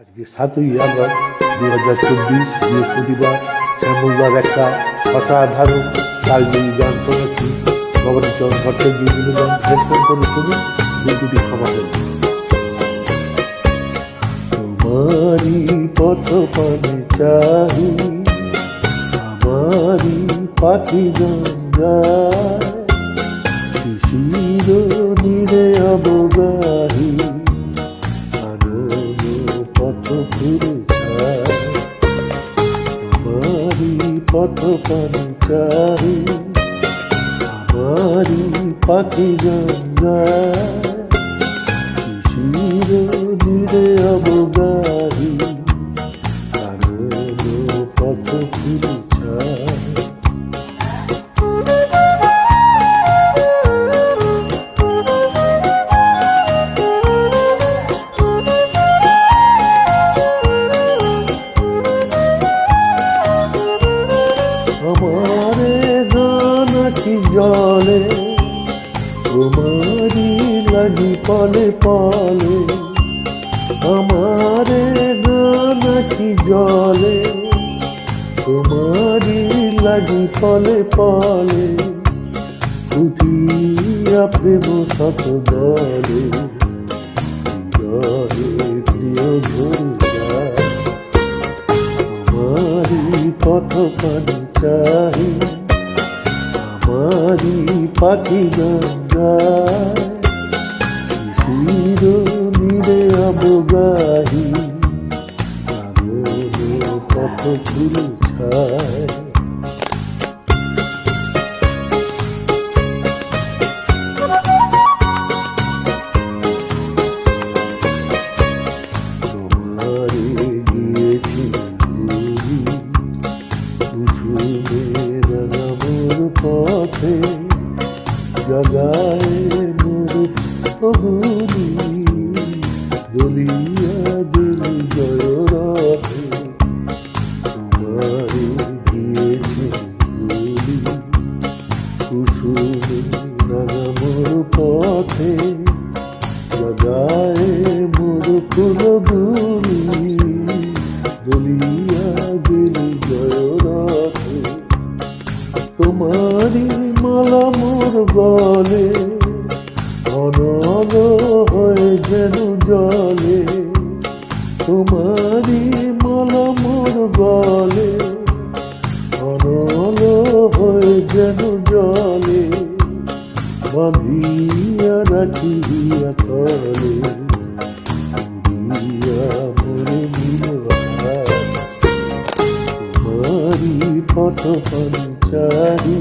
আজকে 7ই আগস্ট 2024 বৃহস্পতিবার। শ্যামলদার একটা অসাধারণ কালজয়ী গান শোনাচ্ছি। ভবানীচরণ ভট্টাচার্য গান হেডফোন করে শুনুন, দুটি ক্ষমা করুন। তোমারই পথ পানে চাহি, আমারই পাখি গঙ্গায়, শিশির নীরে অবগাহী, পথ ফিরে চাই। আমারই পথ পানে চাই, আমারই পাখি গঙ্গায়, শিশির নীরে অবগাহী, পথ ফিরে চাই। আমারে গান আছি জলে, তোমারি লাগি পলে পলে। আমারে গান আছি জলে, তোমারি লাগি পলে পলে। উঠিয়া প্রেম শত দলে, প্রিয় ধরে যায়। আমারি পথ পানে চাহি, আমারি পাখি গঙ্গায়, শিশির নীরে অবগাহী, পথ ফিরে চায়। পথে জগায় মোর অগুনি, দলিয়া দিল জয় রথে। তোমারে গিয়েছে বলি, কুসুমে রাঙা মোর পথে জগায় মোর ফুলগুলি, দলিয়া দিল জয় রথে। তোমারি মালা মোর গলে, অনল হয়ে যেন জলে। তোমারি মালা মোর গলে, অনল হয়ে যেন জলে। বাঁধিয়া রাখিয়া তলে, মরে নিল তোমারি পথ পানে চাহি,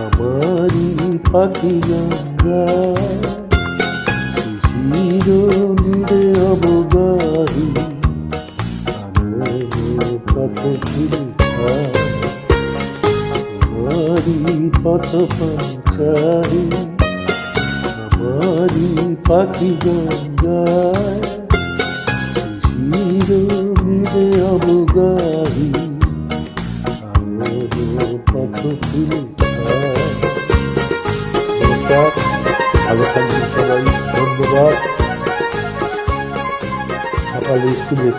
আমারি পাখি গঙ্গায়, শিশির নীরে অবগাহী, পথ ফিরে চাই। আমারি পথ পানে চাহি, আমারি পাখি গঙ্গায়, শিশির নীরে অবগাহী, পথ ফিরে চাই। নমস্কার, ভালো থাকবেন সবাই, ধন্যবাদ। সকালে স্কুলে